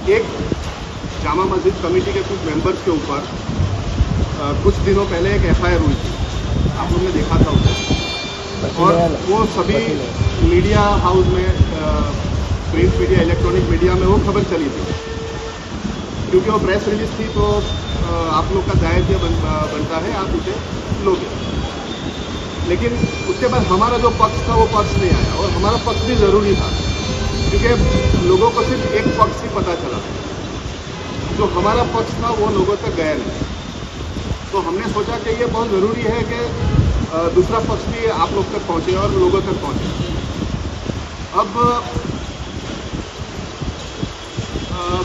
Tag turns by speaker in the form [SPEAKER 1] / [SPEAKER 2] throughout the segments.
[SPEAKER 1] एक जामा मस्जिद कमेटी के कुछ मेंबर्स के ऊपर कुछ दिनों पहले एक एफआईआर हुई थी, आप लोगों ने देखा था उसे, और वो सभी मीडिया हाउस में, प्रिंट मीडिया, इलेक्ट्रॉनिक मीडिया में वो खबर चली थी। क्योंकि वो प्रेस रिलीज थी तो आप लोग का दायित्व बनता है, आप उसे लोगे। लेकिन उसके बाद हमारा जो पक्ष था वो पक्ष नहीं आया, और हमारा पक्ष भी ज़रूरी था क्योंकि लोगों को सिर्फ एक पक्ष ही पता चला, जो हमारा पक्ष था वो लोगों तक गया नहीं। तो हमने सोचा कि ये बहुत ज़रूरी है कि दूसरा पक्ष भी आप लोग तक पहुँचे और लोगों तक पहुँचे। अब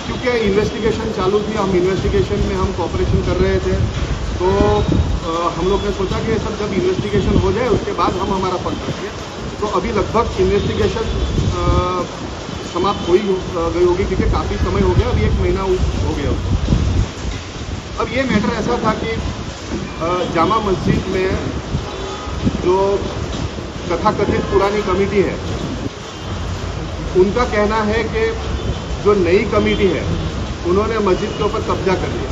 [SPEAKER 1] क्योंकि इन्वेस्टिगेशन चालू थी, हम इन्वेस्टिगेशन में हम कोऑपरेशन कर रहे थे, तो हम लोग ने सोचा कि सब जब इन्वेस्टिगेशन हो जाए उसके बाद हम हमारा पक्ष रखें। तो अभी लगभग इन्वेस्टिगेशन समाप्त हो ही गई होगी क्योंकि काफ़ी समय हो गया, अभी 1 महीना हो गया। अब ये मैटर ऐसा था कि जामा मस्जिद में जो तथाकथित पुरानी कमेटी है, उनका कहना है कि जो नई कमेटी है उन्होंने मस्जिद के ऊपर कब्जा कर लिया।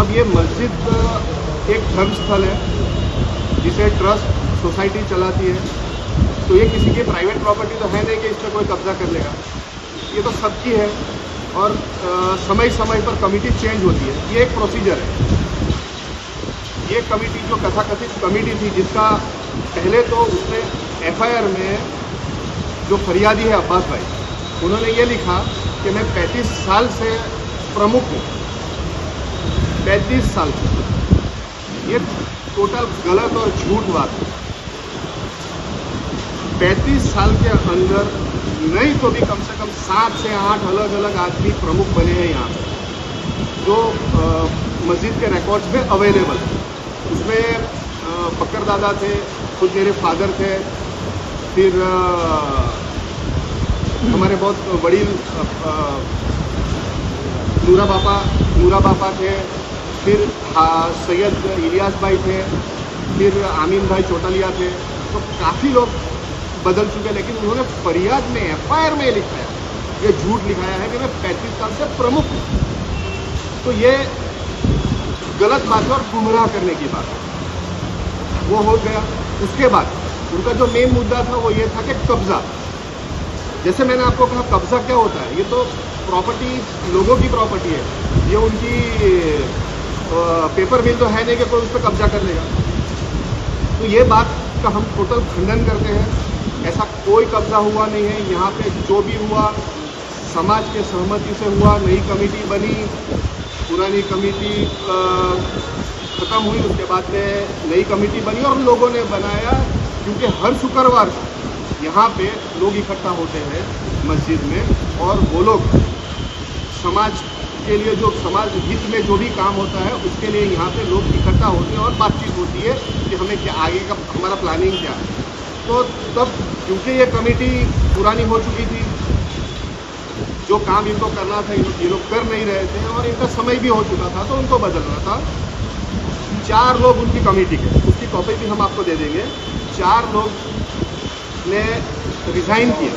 [SPEAKER 1] अब ये मस्जिद एक धर्म स्थल है जिसे ट्रस्ट सोसाइटी चलाती है, तो ये किसी की प्राइवेट प्रॉपर्टी तो है नहीं कि इस पर कोई कब्जा कर लेगा, ये तो सबकी है। और समय समय पर कमेटी चेंज होती है, ये एक प्रोसीजर है। ये कमेटी जो तथाकथित कमेटी थी, जिसका पहले तो उसने एफआईआर में जो फरियादी है अब्बास भाई, उन्होंने ये लिखा कि मैं 35 साल से प्रमुख हूँ, 35 साल से। ये टोटल गलत और झूठ बात है। 35 साल के अंदर नहीं तो भी कम से कम 7 से 8 अलग अलग आदमी प्रमुख बने हैं यहाँ पे, जो मस्जिद के रिकॉर्ड्स में अवेलेबल है। उसमें फक्कर दादा थे, खुद मेरे फादर थे, फिर हमारे बहुत बड़ी नूरा बापा थे, फिर सैयद इलियास भाई थे, फिर आमीन भाई चोटालिया थे। तो काफ़ी लोग बदल चुके, लेकिन उन्होंने फरियाद में, एफआईआर में लिखा है, ये झूठ लिखाया है कि मैं 35 साल से प्रमुख हूँ। तो ये गलत बात है और गुमराह करने की बात है। वो हो गया। उसके बाद उनका जो मेन मुद्दा था वो ये था कि कब्जा। जैसे मैंने आपको कहा, कब्जा क्या होता है? ये तो प्रॉपर्टी लोगों की प्रॉपर्टी है, ये उनकी पेपर मिल तो है नहीं कि कोई उस पर कब्जा कर लेगा। तो ये बात का हम टोटल खंडन करते हैं। ऐसा कोई कब्जा हुआ नहीं है। यहाँ पे जो भी हुआ समाज के सहमति से हुआ। नई कमेटी बनी, पुरानी कमेटी ख़त्म हुई, उसके बाद में नई कमेटी बनी और लोगों ने बनाया, क्योंकि हर शुक्रवार को यहाँ पे लोग इकट्ठा होते हैं मस्जिद में, और वो लोग समाज के लिए, जो समाज हित में जो भी काम होता है उसके लिए यहाँ पे लोग इकट्ठा होते हैं और बातचीत होती है कि हमें क्या आगे का हमारा प्लानिंग क्या है। तो तब क्योंकि ये कमेटी पुरानी हो चुकी थी, जो काम इनको करना था ये लोग कर नहीं रहे थे और इनका समय भी हो चुका था, तो उनको बदलना था। 4 लोग उनकी कमेटी के, उसकी कॉपी भी हम आपको दे देंगे, 4 लोग ने रिज़ाइन किया।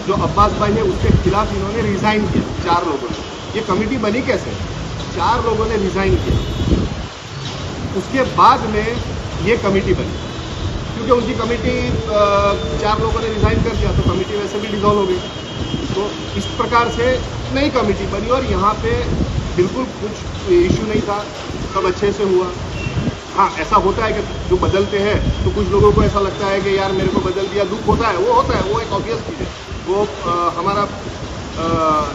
[SPEAKER 1] जो अब्बास भाई है उसके खिलाफ इन्होंने रिज़ाइन किया, 4 लोगों ने। ये कमेटी बनी कैसे? 4 लोगों ने रिज़ाइन किया। उसके बाद में ये कमेटी बनी, क्योंकि उनकी कमेटी 4 लोगों ने रिज़ाइन कर दिया, तो कमेटी वैसे भी डिसॉल्व हो गई। तो इस प्रकार से नई कमेटी बनी और यहाँ पे बिल्कुल कुछ इशू नहीं था, सब अच्छे से हुआ। हाँ, ऐसा होता है कि जो बदलते हैं तो कुछ लोगों को ऐसा लगता है कि यार मेरे को बदल दिया, दुख होता है, वो होता है, वो एक ऑब्वियस चीज़ है। वो हमारा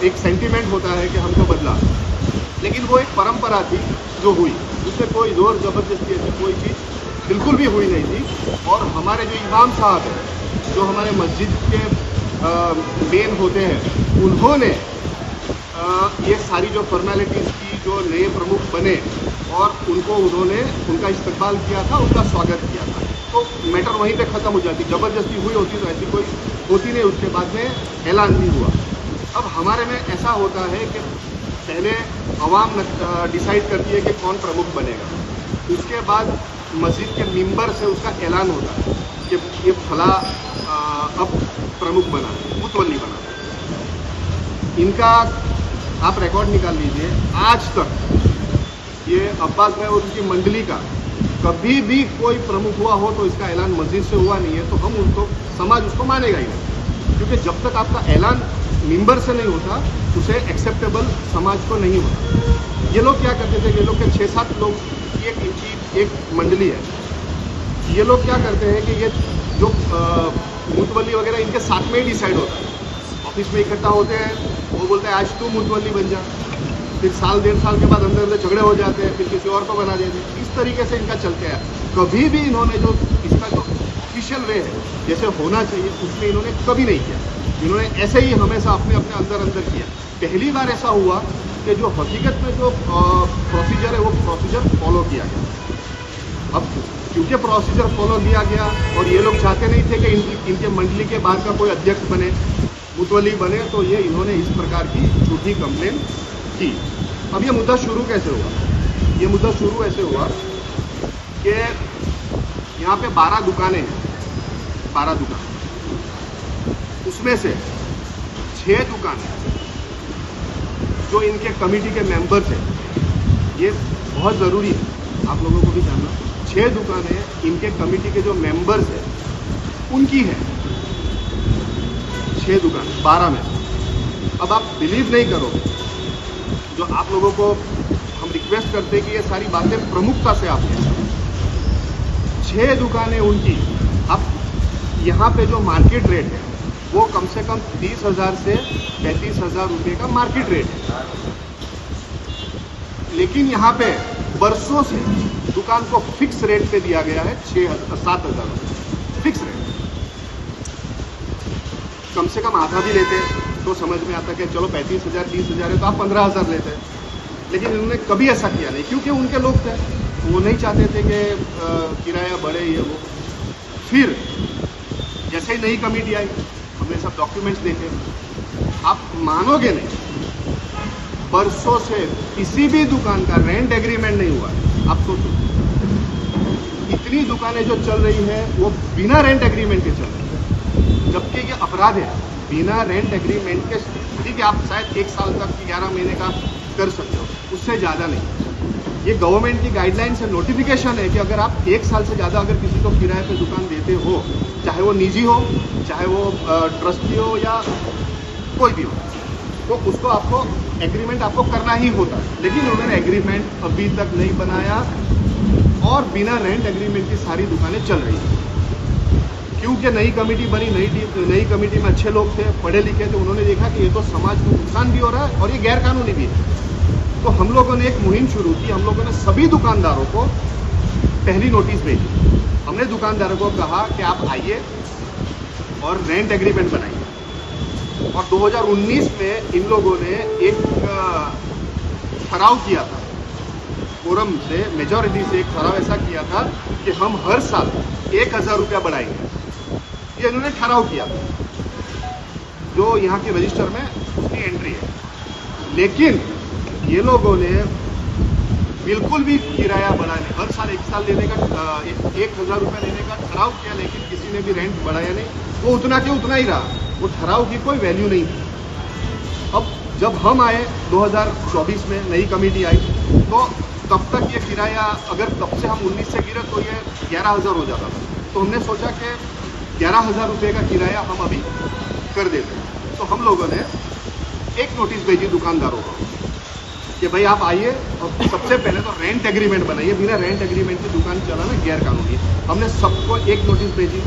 [SPEAKER 1] एक सेंटिमेंट होता है कि हमको बदला, लेकिन वो एक परंपरा थी जो हुई, उससे कोई जोर ज़बरदस्ती ऐसी कोई चीज़ बिल्कुल भी हुई नहीं थी। और हमारे जो इमाम साहब हैं, जो हमारे मस्जिद के मेन होते हैं, उन्होंने ये सारी जो फॉर्मेलिटीज़ की, जो नए प्रमुख बने और उन्होंने उनका इस्तकबाल किया था, उनका स्वागत किया था। तो मैटर वहीं पे ख़त्म हो जाती। ज़बरदस्ती हुई होती तो ऐसी कोई होती नहीं। उसके बाद में ऐलान भी हुआ। अब हमारे में ऐसा होता है कि पहले अवाम डिसाइड करती है कि कौन प्रमुख बनेगा, उसके बाद मस्जिद के मेंबर से उसका ऐलान होता है कि ये फला अब प्रमुख बना, मुतवल्ली बना। इनका आप रिकॉर्ड निकाल लीजिए, आज तक ये अब्बास भाई और उनकी मंडली का कभी भी कोई प्रमुख हुआ हो तो इसका ऐलान मस्जिद से हुआ नहीं है, तो हम उसको समाज उसको मानेगा ही नहीं, क्योंकि जब तक आपका ऐलान मेंबर से नहीं होता उसे एक्सेप्टेबल समाज को नहीं होता। ये लोग क्या करते थे, ये लोग के 6-7 लोग की एक मंडली है, ये लोग क्या करते हैं कि ये जो मुतवल्ली वगैरह इनके साथ में ही डिसाइड होता है। ऑफिस में इकट्ठा होते हैं, वो बोलते हैं आज तू मुतवल्ली बन जा, फिर साल 1.5 साल के बाद अंदर झगड़े हो जाते हैं, फिर किसी और को बना देते हैं। इस तरीके से इनका चलते हैं। कभी भी इन्होंने जो इसका जो ऑफिशियल वे है जैसे होना चाहिए उसमें इन्होंने कभी नहीं किया। इन्होंने ऐसे ही हमेशा अपने अंदर किया। पहली बार ऐसा हुआ कि जो हकीकत में जो प्रोसीजर है वो प्रोसीजर फॉलो किया गया। अब क्योंकि प्रोसीजर फॉलो किया गया और ये लोग चाहते नहीं थे कि इनके मंडली के बाद का कोई अध्यक्ष बने, मुतवल्ली बने, तो ये इन्होंने इस प्रकार की झूठी कंप्लेन की। अब ये मुद्दा शुरू कैसे हुआ? ये मुद्दा शुरू ऐसे हुआ कि यहाँ पे 12 दुकानें हैं, 12 दुकान, उसमें से 6 दुकानें जो इनके कमेटी के मेंबर्स हैं, ये बहुत ज़रूरी है आप लोगों को भी जानना। 6 दुकानें इनके कमेटी के जो मेंबर्स हैं उनकी है, 6 दुकान 12 में। अब आप बिलीव नहीं करोगे, जो आप लोगों को हम रिक्वेस्ट करते हैं कि ये सारी बातें प्रमुखता से आप लें। 6 दुकानें उनकी। अब यहाँ पे जो मार्केट रेट है वो कम से कम 30,000 से 35,000 रुपये का मार्केट रेट है, लेकिन यहाँ पे बरसों से दुकान को फिक्स रेट पे दिया गया है 7,000 रुपये फिक्स रेट। कम से कम आधा भी लेते तो समझ में आता कि चलो 35,000 30,000 है तो आप 15,000 लेते हैं, लेकिन इन्होंने कभी ऐसा किया नहीं, क्योंकि उनके लोग थे, वो नहीं चाहते थे कि किराया बढ़े ये वो। फिर जैसे ही नई कमेटी आई, हमने सब डॉक्यूमेंट्स देखे, आप मानोगे नहीं, बरसों से किसी भी दुकान का रेंट एग्रीमेंट नहीं हुआ है। आप सोचो, इतनी दुकानें जो चल रही है वो बिना रेंट एग्रीमेंट के चल रही है, जबकि ये अपराध है। बिना रेंट एग्रीमेंट के, ठीक है, आप शायद 1 साल तक की 11 महीने का कर सकते हो, उससे ज़्यादा नहीं। ये गवर्नमेंट की गाइडलाइन से नोटिफिकेशन है कि अगर आप 1 साल से ज़्यादा अगर किसी को किराए पे दुकान देते हो, चाहे वो निजी हो, चाहे वो ट्रस्टी हो या कोई भी हो, तो उसको आपको एग्रीमेंट आपको करना ही होता है। लेकिन उन्होंने एग्रीमेंट अभी तक नहीं बनाया और बिना रेंट एग्रीमेंट की सारी दुकानें चल रही हैं। क्योंकि नई कमेटी बनी, नई कमेटी में अच्छे लोग थे, पढ़े लिखे थे, उन्होंने देखा कि ये तो समाज को नुकसान भी हो रहा है और ये गैरकानूनी भी है। तो हम लोगों ने एक मुहिम शुरू की। हम लोगों ने सभी दुकानदारों को पहली नोटिस भेजी। हमने दुकानदारों को कहा कि आप आइए और रेंट एग्रीमेंट बनाइए। और 2019 में इन लोगों ने एक ठहराव किया था, फोरम से, मेजॉरिटी से एक ठहराव ऐसा किया था कि हम हर साल 1,000 रुपया बढ़ाएंगे। ये इन्होंने ठहराव किया था, जो यहाँ के रजिस्टर में उसकी एंट्री है। लेकिन ये लोगों ने बिल्कुल भी किराया बढ़ाने, हर साल 1 साल लेने का 1,000 रुपया लेने का ठहराव किया, लेकिन किसी ने भी रेंट बढ़ाया नहीं। वो उतना के उतना ही रहा, वो ठहराव की कोई वैल्यू नहीं थी। अब जब हम आए 2024 में, नई कमेटी आई, तो तब तक ये किराया, अगर तब से हम 19 से गिरे तो ये 11,000 हो जाता था। तो हमने सोचा कि 11,000 रुपये का किराया हम अभी कर देते हैं। तो हम लोगों ने एक नोटिस भेजी दुकानदारों को कि भाई आप आइए और सबसे पहले तो रेंट एग्रीमेंट बनाइए। बिना रेंट एग्रीमेंट की दुकान चलाना गैरकानूनी। हमने सबको एक नोटिस भेजी,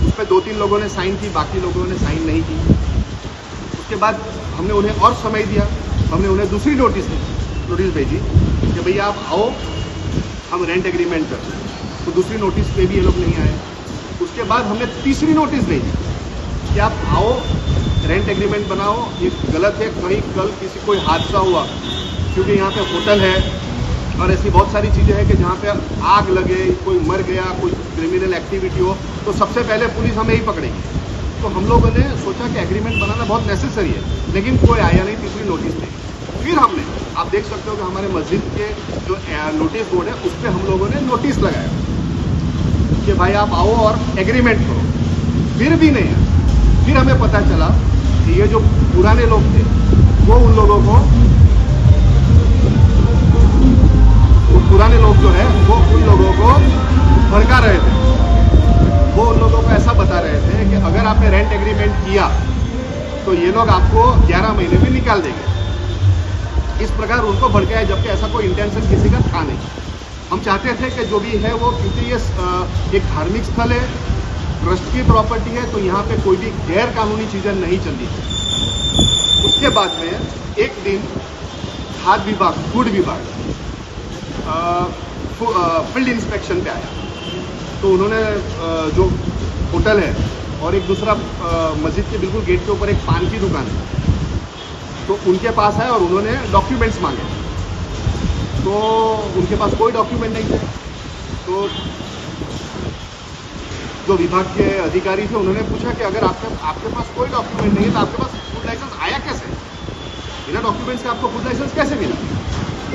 [SPEAKER 1] उस पर 2-3 लोगों ने साइन की, बाकी लोगों ने साइन नहीं की। उसके बाद हमने उन्हें और समय दिया, हमने उन्हें दूसरी नोटिस भेजी कि भैया आप आओ, हम रेंट एग्रीमेंट करते हैं। तो दूसरी नोटिस पे भी ये लोग नहीं आए। उसके बाद हमने तीसरी नोटिस भेजी कि आप आओ, रेंट एग्रीमेंट बनाओ। ये गलत है, कहीं कल किसी कोई हादसा हुआ, क्योंकि यहाँ पे होटल है और ऐसी बहुत सारी चीज़ें हैं कि जहाँ पे आग लगे, कोई मर गया, कोई क्रिमिनल एक्टिविटी हो, तो सबसे पहले पुलिस हमें ही पकड़ेगी। तो हम लोगों ने सोचा कि एग्रीमेंट बनाना बहुत नेसेसरी है, लेकिन कोई आया नहीं, तीसरी नोटिस नहीं। फिर हमने, आप देख सकते हो कि हमारे मस्जिद के जो नोटिस बोर्ड है उस पर हम लोगों ने नोटिस लगाया कि भाई आप आओ और एग्रीमेंट करो। फिर भी नहीं आया। फिर हमें पता चला कि ये जो पुराने लोग थे को, वो पुराने लोग जो है वो उन लोगों को भड़का रहे थे। वो उन लोगों को ऐसा बता रहे थे कि अगर आपने रेंट एग्रीमेंट किया तो ये लोग आपको 11 महीने में निकाल देंगे। इस प्रकार उनको भड़काया, जबकि ऐसा कोई इंटेंशन किसी का था नहीं। हम चाहते थे कि जो भी है वो, क्योंकि ये एक धार्मिक स्थल है, ट्रस्ट की प्रॉपर्टी है, तो यहाँ पे कोई भी गैर कानूनी चीज़ें नहीं चलती थी। उसके बाद में एक दिन खाद्य विभाग, फूड विभाग फील्ड इंस्पेक्शन पे आया। तो उन्होंने जो होटल है और एक दूसरा मस्जिद के बिल्कुल गेट के ऊपर एक पान की दुकान है, तो उनके पास आए और उन्होंने डॉक्यूमेंट्स मांगे। तो उनके पास कोई डॉक्यूमेंट नहीं थे। तो जो विभाग के अधिकारी थे उन्होंने पूछा कि अगर आपके पास कोई डॉक्यूमेंट नहीं है तो आपके पास फूड लाइसेंस आया कैसे? बिना डॉक्यूमेंट्स के आपको फूड लाइसेंस कैसे मिला?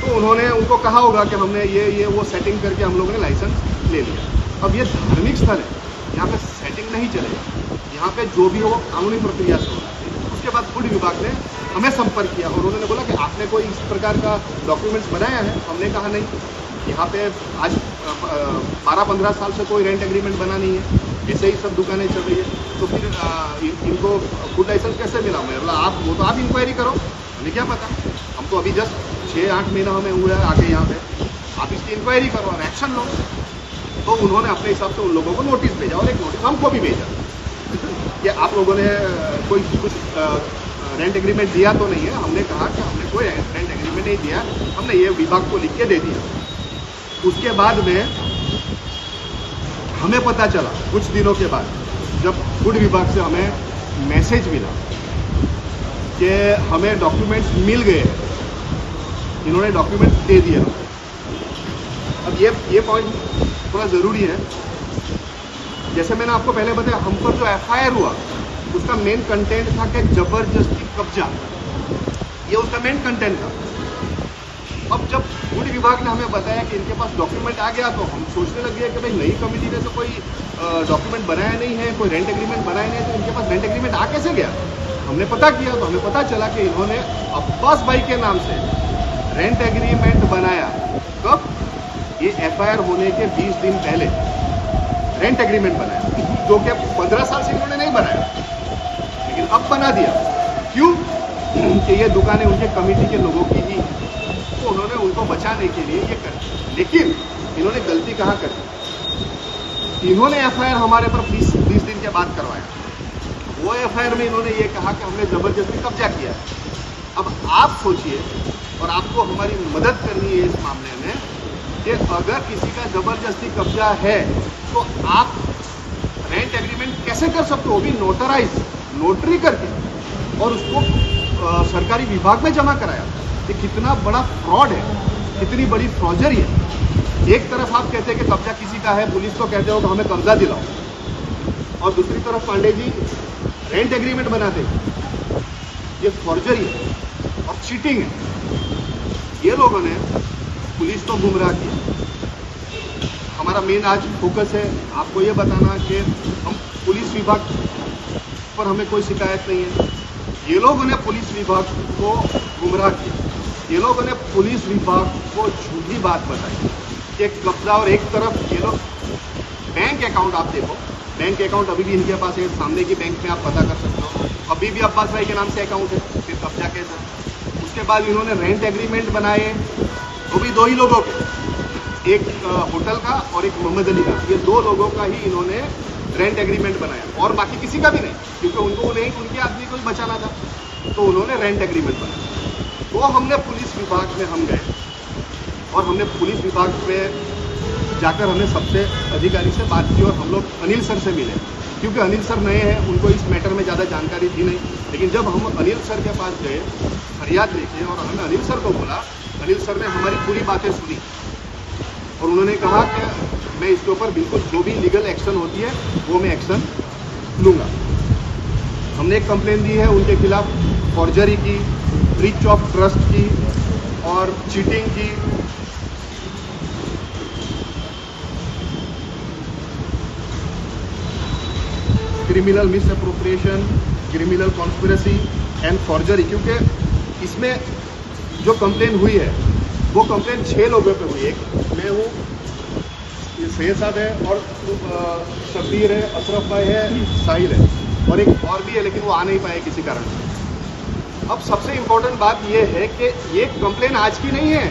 [SPEAKER 1] तो उन्होंने उनको कहा होगा कि हमने ये वो सेटिंग करके हम लोगों ने लाइसेंस ले लिया। अब ये धार्मिक स्थल है, यहाँ पे सेटिंग नहीं चलेगा, यहाँ पे जो भी हो कानूनी प्रक्रिया से होगा। उसके बाद फूड विभाग ने हमें संपर्क किया और उन्होंने बोला कि आपने कोई इस प्रकार का डॉक्यूमेंट्स बनाया है? हमने कहा नहीं, यहाँ पे आज 12-15 साल से कोई रेंट एग्रीमेंट बना नहीं है, ऐसे ही सब दुकानें चल रही है, तो फिर इनको फूड लाइसेंस कैसे मिला? मैं बोला वो तो आप इंक्वायरी करो, हमें क्या पता, हम तो अभी जस्ट 6-8 महीना हमें हुआ है आके यहाँ पे, आप इसकी इंक्वायरी करो और एक्शन लो। तो उन्होंने अपने हिसाब से उन लोगों को नोटिस भेजा और एक नोटिस हमको भी भेजा कि आप लोगों ने कोई कुछ रेंट एग्रीमेंट दिया तो नहीं है। हमने कहा कि हमने कोई रेंट एग्रीमेंट नहीं दिया, हमने ये विभाग को लिख के दे दिया। उसके बाद में हमें पता चला कुछ दिनों के बाद, जब फूड विभाग से हमें मैसेज मिला कि हमें डॉक्यूमेंट्स मिल गए, इन्होंने डॉक्यूमेंट्स दे दिए। अब ये पॉइंट थोड़ा ज़रूरी है। जैसे मैंने आपको पहले बताया, हम पर जो FIR हुआ उसका मेन कंटेंट था कि जबरदस्ती कब्जा, ये उसका मेन कंटेंट था। अब जब फूड विभाग ने हमें बताया कि इनके पास डॉक्यूमेंट आ गया, तो हम सोचने लग गए कि भाई नई कमेटी ने तो कोई डॉक्यूमेंट बनाया नहीं है, कोई रेंट एग्रीमेंट बनाया नहीं है, तो इनके पास रेंट एग्रीमेंट आ कैसे गया? हमने पता किया तो हमें पता चला कि इन्होंने अब्बास भाई के नाम से रेंट एग्रीमेंट बनाया। कब? ये FIR होने के 20 दिन पहले रेंट एग्रीमेंट बनाया, जो कि 15 साल से इन्होंने नहीं बनाया, लेकिन अब बना दिया। क्यों? कि ये दुकानें उनके कमेटी के लोगों की ही, तो उन्होंने उनको बचाने के लिए ये कर। लेकिन इन्होंने गलती कहाँ कर दी? इन्होंने FIR हमारे पर 20 दिन के बाद करवाया। वो FIR में इन्होंने ये कहा कि हमने ज़बरदस्ती कब्जा किया है। अब आप सोचिए, और आपको हमारी मदद करनी है इस मामले में, कि अगर किसी का ज़बरदस्ती कब्जा है तो आप रेंट एग्रीमेंट कैसे कर सकते हो? वो भी नोटराइज, नोटरी करके, और उसको सरकारी विभाग में जमा कराया। ये कितना बड़ा फ्रॉड है, कितनी बड़ी फ्रॉजरी है। एक तरफ आप कहते हैं कि कब्जा किसी का है, पुलिस को कहते हो कि हमें कब्जा दिलाओ, और दूसरी तरफ पांडे जी रेंट एग्रीमेंट बनाते। ये फॉर्जरी है और चीटिंग है। ये लोगों ने पुलिस को गुमराह किया। हमारा मेन आज फोकस है आपको ये बताना कि हम पुलिस विभाग पर हमें कोई शिकायत नहीं है। ये लोगों ने पुलिस विभाग को गुमराह किया। ये लोगों ने पुलिस विभाग को झूठी बात बताई कि कब्जा, और एक तरफ ये लोग बैंक अकाउंट, आप देखो बैंक अकाउंट अभी भी इनके पास है, सामने की बैंक में आप पता कर सकते हो, अभी भी अब्बास भाई के नाम से अकाउंट है, फिर कब्जा कैसा? उसके बाद इन्होंने रेंट एग्रीमेंट बनाए, वो भी 2 ही लोगों के, एक होटल का और एक मोहम्मद अली का। ये 2 लोगों का ही इन्होंने रेंट एग्रीमेंट बनाया, और बाकी किसी का भी नहीं, क्योंकि उनको नहीं, उनके आदमी को ही बचाना था, तो उन्होंने रेंट एग्रीमेंट बनाया। तो हमने पुलिस विभाग में हम गए, और हमने पुलिस विभाग में जाकर हमने सबसे अधिकारी से बात की, और हम लोग अनिल सर से मिले, क्योंकि अनिल सर नए हैं, उनको इस मैटर में ज़्यादा जानकारी थी नहीं। लेकिन जब हम अनिल सर के पास गए फरियाद लेके, और हमने अनिल सर को बोला, अनिल सर ने हमारी पूरी बातें सुनी, और उन्होंने कहा कि मैं इसके ऊपर बिल्कुल जो भी लीगल एक्शन होती है वो मैं एक्शन लूँगा। हमने एक कंप्लेन दी है उनके खिलाफ, फॉर्जरी की, ब्रीच ऑफ ट्रस्ट की और चीटिंग की। Criminal misappropriation, criminal conspiracy and forgery, क्योंकि इसमें जो कंप्लेन हुई है वो कंप्लेन 6 लोगों पे हुई है। एक मैं हूँ, ये सैयद साहब है, और शब्बीर है, अशरफ भाई है, साहिल है, और एक और भी है लेकिन वो आ नहीं पाए किसी कारण से। अब सबसे इम्पोर्टेंट बात ये है कि ये कंप्लेन आज की नहीं है,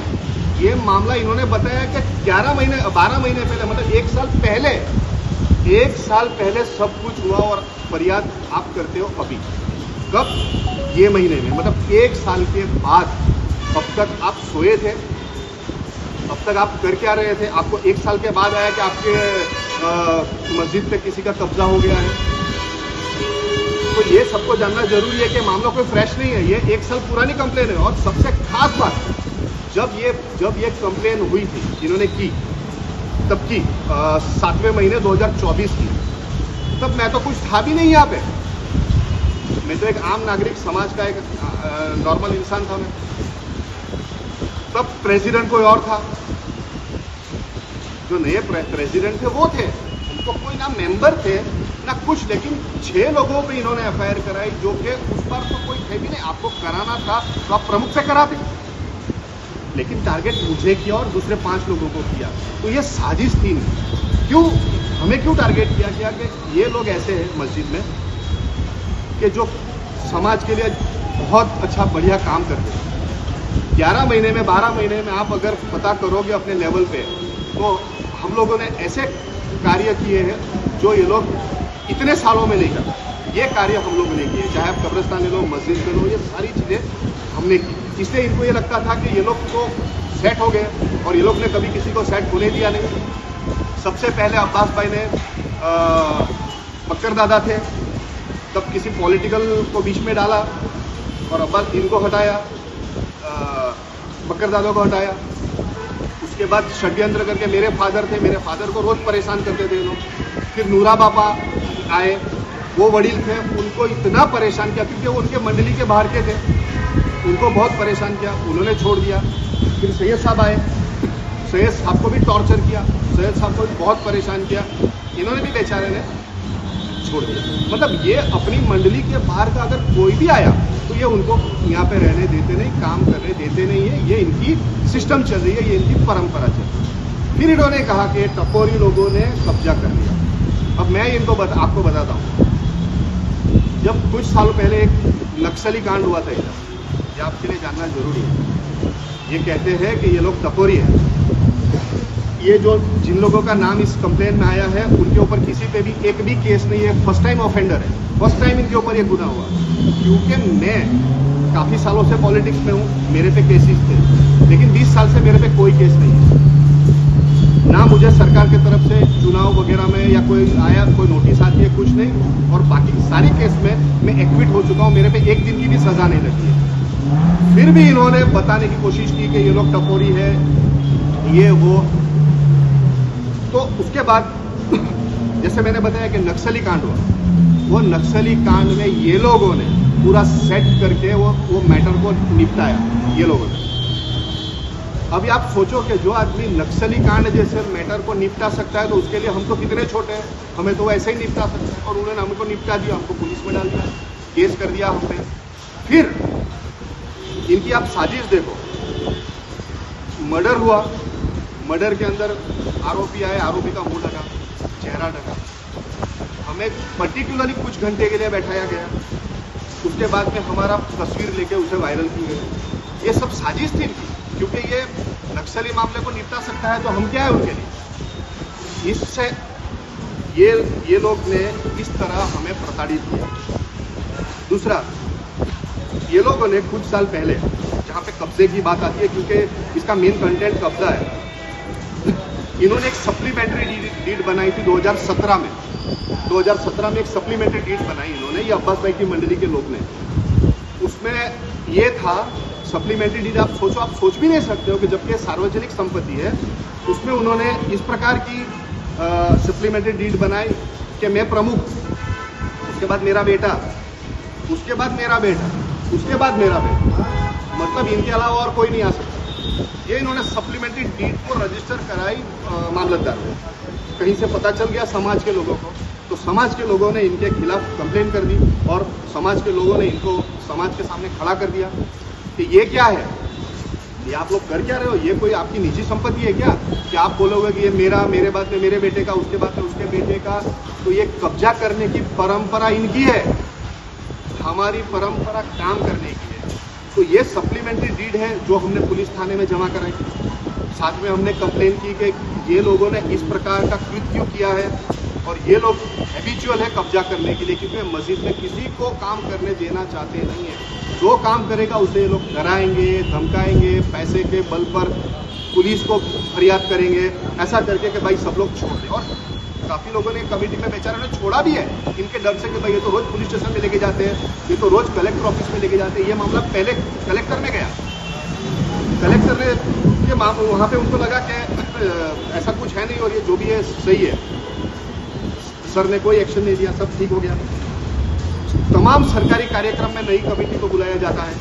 [SPEAKER 1] ये मामला इन्होंने बताया कि 12 महीने पहले, मतलब 1 साल पहले सब कुछ हुआ, और फरियाद आप करते हो अभी कब? ये महीने में, मतलब 1 साल के बाद। अब तक आप सोए थे? अब तक आप कर क्या रहे थे? आपको 1 साल के बाद आया कि आपके मस्जिद पे किसी का कब्जा हो गया है। तो ये सबको जानना जरूरी है कि मामला कोई फ्रेश नहीं है, ये 1 साल पुरानी कंप्लेन है। और सबसे खास बात, जब ये कंप्लेन हुई थी, इन्होंने की, तब की 7वें महीने 2024 की, तब मैं तो कुछ था भी नहीं यहाँ पे। मैं तो एक आम नागरिक, समाज का एक नॉर्मल इंसान था मैं। तब प्रेसिडेंट कोई और था, जो नए प्रेसिडेंट थे वो थे, उनको कोई ना मेंबर थे ना कुछ, लेकिन 6 लोगों पे इन्होंने एफआईआर कराई, जो कि उस पर तो कोई थे भी नहीं। आपको कराना था तो आप प्रमुख से कराते, लेकिन टारगेट मुझे किया और दूसरे 5 लोगों को किया। तो ये साजिश थी। हमें क्यों टारगेट किया गया कि ये लोग ऐसे हैं मस्जिद में कि जो समाज के लिए बहुत अच्छा बढ़िया काम करते हैं। 11 महीने में, 12 महीने में आप अगर पता करोगे अपने लेवल पे, तो हम लोगों ने ऐसे कार्य किए हैं जो ये लोग इतने सालों में नहीं करते। ये कार्य हम लोगों ने किए, चाहे आप कब्रिस्तान ले लो, मस्जिद ले लो, ये सारी चीज़ें हमने की। इसलिए इनको ये लगता था कि ये लोग तो सेट हो गए, और ये लोग ने कभी किसी को सेट होने दिया नहीं। सबसे पहले अब्बास भाई ने मक्कर दादा थे, तब किसी पॉलिटिकल को बीच में डाला और अब्बास इनको हटाया, बकर दादा को हटाया। उसके बाद षड्यंत्र करके मेरे फादर थे, मेरे फादर को रोज़ परेशान करते थे लोग। फिर नूरा बापा आए, वो वडील थे, उनको इतना परेशान किया क्योंकि वो उनके मंडली के बाहर के थे, उनको बहुत परेशान किया, उन्होंने छोड़ दिया। फिर सैयद साहब आए, सैयद साहब को भी टॉर्चर किया, सैयद साहब को भी बहुत परेशान किया, इन्होंने भी बेचारे ने छोड़ दिया। मतलब ये अपनी मंडली के बाहर का अगर कोई भी आया तो ये उनको यहाँ पे रहने देते नहीं, काम करने देते नहीं है। ये इनकी सिस्टम चल रही है, ये इनकी परंपरा चल रही है। फिर इन्होंने कहा कि टपोरी लोगों ने कब्जा कर लिया। अब मैं इनको आपको बताता हूँ, जब कुछ साल पहले एक नक्सली कांड हुआ था इधर, ये आपके लिए जानना जरूरी है। ये कहते हैं कि ये लोग टपोरी हैं। ये जो जिन लोगों का नाम इस कंप्लेन में आया है, उनके ऊपर किसी पे भी एक भी केस नहीं है, फर्स्ट टाइम ऑफेंडर है, फर्स्ट टाइम इनके ऊपर ये गुनाह हुआ। क्योंकि मैं काफ़ी सालों से पॉलिटिक्स में हूँ, मेरे पे केसेस थे, लेकिन 20 साल से मेरे पे कोई केस नहीं है। ना मुझे सरकार की तरफ से चुनाव वगैरह में या कोई आया, कोई नोटिस आती है, कुछ नहीं। और बाकी सारी केस में मैं एक्विट हो चुका हूँ, मेरे पे एक दिन की भी सज़ा नहीं लगी है। फिर भी इन्होंने बताने की कोशिश की कि ये लोग टपोरी है, ये वो। तो उसके बाद जैसे मैंने बताया कि नक्सली कांड हुआ, वो नक्सली कांड में ये लोगों ने पूरा सेट करके वो मैटर को निपटाया, ये लोगों ने। अभी आप सोचो कि जो आदमी नक्सली कांड जैसे मैटर को निपटा सकता है, तो उसके लिए हम तो कितने छोटे हैं, हमें तो वैसे ही निपटा सकते हैं। और उन्होंने हमको निपटा दिया, हमको पुलिस में डाल दिया, केस कर दिया हमने। फिर इनकी आप साजिश देखो, मर्डर हुआ, मर्डर के अंदर आरोपी आए, आरोपी का मुंह ढका, चेहरा ढका, हमें पर्टिकुलरली कुछ घंटे के लिए बैठाया गया। उसके बाद में हमारा तस्वीर लेके उसे वायरल की गई। ये सब साजिश थी इनकी, क्योंकि ये नक्सली मामले को निपटा सकता है तो हम क्या है उनके लिए। इससे ये लोग ने इस तरह हमें प्रताड़ित किया। दूसरा, ये लोगों ने कुछ साल पहले, जहाँ पे कब्जे की बात आती है क्योंकि इसका मेन कंटेंट कब्जा है, इन्होंने एक सप्लीमेंट्री डीड बनाई थी 2017 में। 2017 में एक सप्लीमेंट्री डीड बनाई इन्होंने, ये अब्बास भाई की मंडली के लोग ने। उसमें ये था सप्लीमेंट्री डीड, आप सोच भी नहीं सकते हो कि जबकि सार्वजनिक संपत्ति है, उसमें उन्होंने इस प्रकार की सप्लीमेंट्री डीड बनाई कि मैं प्रमुख, उसके बाद मेरा बेटा, उसके बाद मेरा बेटा, उसके बाद मेरा बेटा, मतलब इनके अलावा और कोई नहीं आ सकता। ये इन्होंने सप्लीमेंट्री डीड को रजिस्टर कराई मामलतदार को। कहीं से पता चल गया समाज के लोगों को, तो समाज के लोगों ने इनके खिलाफ कंप्लेन कर दी और समाज के लोगों ने इनको समाज के सामने खड़ा कर दिया। कि ये क्या है, ये आप लोग कर क्या रहे हो, ये कोई आपकी निजी संपत्ति है क्या कि आप बोलोगे कि ये मेरा, मेरे बाद में मेरे बेटे का, उसके बाद में उसके बेटे का। तो ये कब्जा करने की परंपरा इनकी है, हमारी परंपरा काम करने की है। तो ये सप्लीमेंट्री डीड है जो हमने पुलिस थाने में जमा कराई। साथ में हमने कंप्लेन की कि ये लोगों ने इस प्रकार का कृत्य किया है और ये लोग हैबिचुअल है कब्जा करने के लिए, क्योंकि मस्जिद में किसी को काम करने देना चाहते नहीं है। जो काम करेगा उसे ये लोग डराएंगे, धमकाएंगे, पैसे के बल पर पुलिस को फरियाद करेंगे, ऐसा करके कि भाई सब लोग छोड़ दें। और काफ़ी लोगों ने कमेटी में बेचारों ने छोड़ा भी है इनके डर से कि भाई ये तो रोज़ पुलिस स्टेशन में लेके जाते हैं, ये तो रोज़ कलेक्टर ऑफिस में लेके जाते हैं। ये मामला पहले कलेक्टर में गया, कलेक्टर ने ये वहाँ पे उनको लगा कि ऐसा कुछ है नहीं और ये जो भी है सही है। सर ने कोई एक्शन नहीं दिया, सब ठीक हो गया। तमाम सरकारी कार्यक्रम में नई कमेटी को बुलाया जाता है,